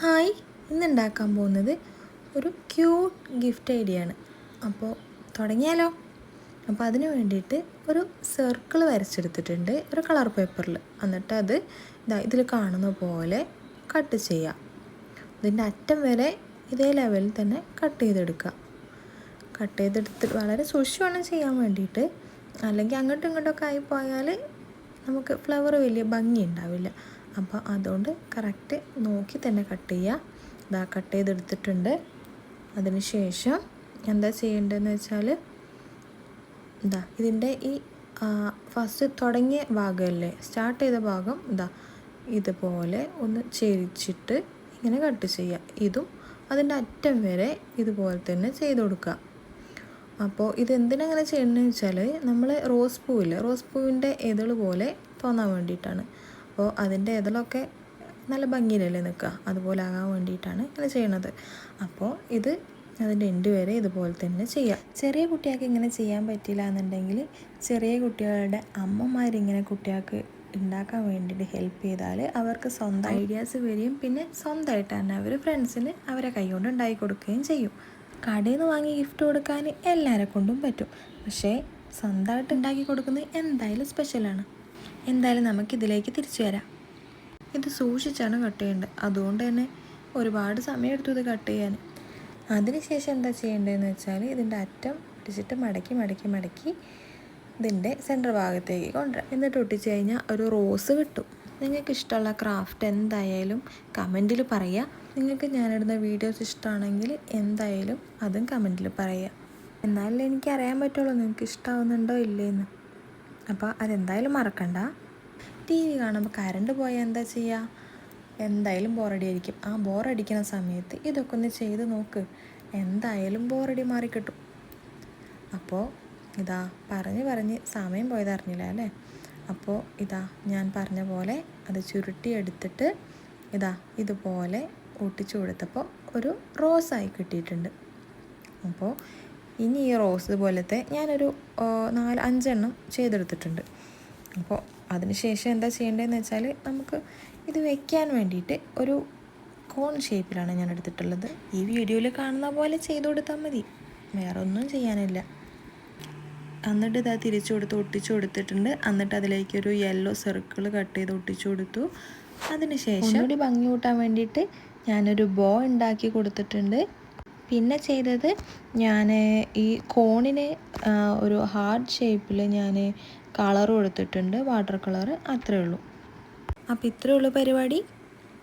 Hi, ഇന്നുണ്ടാക്കാൻ പോകുന്നത് ഒരു cute gift idea ആണ്. അപ്പോൾ തുടങ്ങിയാലോ? അപ്പോൾ അതിന് വേണ്ടിയിട്ട് ഒരു സർക്കിൾ വരച്ചെടുത്തിട്ടുണ്ട് ഒരു കളർ പേപ്പറിൽ. എന്നിട്ട് അത് ഇതിൽ കാണുന്ന പോലെ കട്ട് ചെയ്യാം. ഇതിൻ്റെ അറ്റം വരെ ഇതേ ലെവലിൽ തന്നെ കട്ട് ചെയ്തെടുക്കുക. കട്ട് ചെയ്തെടുത്ത് വളരെ സൂക്ഷിച്ച് വേണം ചെയ്യാൻ വേണ്ടിയിട്ട്, അല്ലെങ്കിൽ അങ്ങോട്ടും ഇങ്ങോട്ടൊക്കെ ആയിപ്പോയാൽ നമുക്ക് ഫ്ലവർ വലിയ ഭംഗി ഉണ്ടാവില്ല. അപ്പോൾ അതുകൊണ്ട് കറക്റ്റ് നോക്കി തന്നെ കട്ട് ചെയ്യുക. കട്ട് ചെയ്തെടുത്തിട്ടുണ്ട്. അതിന് ശേഷം എന്താ ചെയ്യേണ്ടതെന്ന് വെച്ചാൽ ഇതിൻ്റെ ഈ ഫസ്റ്റ് തുടങ്ങിയ ഭാഗമല്ലേ, സ്റ്റാർട്ട് ചെയ്ത ഭാഗം ഇതുപോലെ ഒന്ന് ചെരിച്ചിട്ട് ഇങ്ങനെ കട്ട് ചെയ്യുക. ഇതും അതിൻ്റെ അറ്റം വരെ ഇതുപോലെ തന്നെ ചെയ്ത് കൊടുക്കുക. അപ്പോൾ ഇതെന്തിനങ്ങനെ ചെയ്യണമെന്ന് വെച്ചാൽ നമ്മൾ റോസ് പൂവിൻ്റെ ഇതൾ പോലെ തോന്നാൻ വേണ്ടിയിട്ടാണ്. അപ്പോൾ അതിൻ്റെ ഇതളൊക്കെ നല്ല ഭംഗിയിലല്ലേ നിൽക്കുക, അതുപോലെ ആകാൻ വേണ്ടിയിട്ടാണ് ഇങ്ങനെ ചെയ്യണത്. അപ്പോൾ ഇത് അതിൻ്റെ എൻഡ് വരെ ഇതുപോലെ തന്നെ ചെയ്യാം. ചെറിയ കുട്ടികൾക്ക് ഇങ്ങനെ ചെയ്യാൻ പറ്റില്ല എന്നുണ്ടെങ്കിൽ ചെറിയ കുട്ടികളുടെ അമ്മമാരിങ്ങനെ കുട്ടികൾക്ക് ഉണ്ടാക്കാൻ വേണ്ടിയിട്ട് ഹെൽപ്പ് ചെയ്താൽ അവർക്ക് സ്വന്തം ഐഡിയാസ് വരികയും പിന്നെ സ്വന്തമായിട്ട് തന്നെ അവർ ഫ്രണ്ട്സിന് അവരെ കൈകൊണ്ട് ഉണ്ടാക്കി കൊടുക്കുകയും ചെയ്യും. കടയിൽ നിന്ന് വാങ്ങി ഗിഫ്റ്റ് കൊടുക്കാൻ എല്ലാവരെ കൊണ്ടും പറ്റും, പക്ഷേ സ്വന്തമായിട്ട് ഉണ്ടാക്കി കൊടുക്കുന്നത് എന്തായാലും സ്പെഷ്യലാണ്. എന്തായാലും നമുക്കിതിലേക്ക് തിരിച്ചു വരാം. ഇത് സൂക്ഷിച്ചാണ് കട്ട് ചെയ്യേണ്ടത്, അതുകൊണ്ട് തന്നെ ഒരുപാട് സമയം എടുത്തു ഇത് കട്ട് ചെയ്യാൻ. അതിനുശേഷം എന്താ ചെയ്യേണ്ടതെന്ന് വെച്ചാൽ ഇതിൻ്റെ അറ്റം പിടിച്ചിട്ട് മടക്കി ഇതിൻ്റെ സെൻറ്റർ ഭാഗത്തേക്ക് കൊണ്ടുവരാം. എന്നിട്ട് ഒട്ടിച്ച് കഴിഞ്ഞാൽ ഒരു റോസ് കിട്ടും. നിങ്ങൾക്ക് ഇഷ്ടമുള്ള ക്രാഫ്റ്റ് എന്തായാലും കമൻറ്റിൽ പറയുക. നിങ്ങൾക്ക് ഞാനിടുന്ന വീഡിയോസ് ഇഷ്ടമാണെങ്കിൽ എന്തായാലും അതും കമൻറ്റിൽ പറയുക. എന്നാലും എനിക്കറിയാൻ പറ്റുള്ളൂ നിങ്ങൾക്ക് ഇഷ്ടമാവുന്നുണ്ടോ ഇല്ലേന്ന്. അപ്പോൾ അതെന്തായാലും മറക്കണ്ട. ടി വി കാണുമ്പോൾ കറണ്ട് പോയാൽ എന്താ ചെയ്യുക? എന്തായാലും ബോറടിയായിരിക്കും. ആ ബോറടിക്കുന്ന സമയത്ത് ഇതൊക്കെ ഒന്ന് ചെയ്ത് നോക്ക്, എന്തായാലും ബോറടി മാറിക്കിട്ടും. അപ്പോൾ പറഞ്ഞ് സമയം പോയത് അറിഞ്ഞില്ല അല്ലേ? അപ്പോൾ ഞാൻ പറഞ്ഞ പോലെ അത് ചുരുട്ടി എടുത്തിട്ട് ഇതുപോലെ ഒട്ടിച്ചു കൊടുത്തപ്പോൾ ഒരു റോസായി കിട്ടിയിട്ടുണ്ട്. അപ്പോൾ ഇനി ഈ റോസ് പോലത്തെ ഞാനൊരു 4-5 എണ്ണം ചെയ്തെടുത്തിട്ടുണ്ട്. അപ്പോൾ അതിന് ശേഷം എന്താ ചെയ്യേണ്ടതെന്ന് വെച്ചാൽ നമുക്ക് ഇത് വെക്കാൻ വേണ്ടിയിട്ട് ഒരു കോൺ ഷേപ്പിലാണ് ഞാൻ എടുത്തിട്ടുള്ളത്. ഈ വീഡിയോയിൽ കാണുന്ന പോലെ ചെയ്ത് കൊടുത്താൽ മതി, വേറെ ഒന്നും ചെയ്യാനില്ല. എന്നിട്ട് തിരിച്ചു കൊടുത്ത് ഒട്ടിച്ചു കൊടുത്തിട്ടുണ്ട്. എന്നിട്ട് അതിലേക്കൊരു യെല്ലോ സർക്കിൾ കട്ട് ചെയ്ത് ഒട്ടിച്ചു കൊടുത്തു. അതിന് ശേഷം ഒന്നുകൂടി ഭംഗി കൂട്ടാൻ വേണ്ടിയിട്ട് ഞാനൊരു ബോ ഉണ്ടാക്കി കൊടുത്തിട്ടുണ്ട്. പിന്നെ ചെയ്തത് ഞാൻ ഈ കോണിന് ഒരു ഹാർട്ട് ഷേപ്പിൽ ഞാൻ കളർ കൊടുത്തിട്ടുണ്ട്, വാട്ടർ കളർ. അത്രയേ ഉള്ളൂ. അപ്പോൾ ഇത്രയേ ഉള്ളൂ പരിപാടി.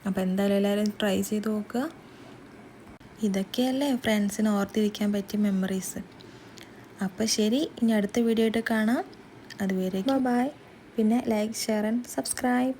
അപ്പോൾ എന്തായാലും എല്ലാവരും ട്രൈ ചെയ്ത് നോക്കുക. ഇതൊക്കെയല്ലേ ഫ്രണ്ട്സിന് ഓർത്തിരിക്കാൻ പറ്റിയ മെമ്മറീസ്. അപ്പോൾ ശരി, ഇനി അടുത്ത വീഡിയോ ആയിട്ട് കാണാം. അതുവരെ ബൈ. പിന്നെ ലൈക്ക്, ഷെയർ ആൻഡ് സബ്സ്ക്രൈബ്.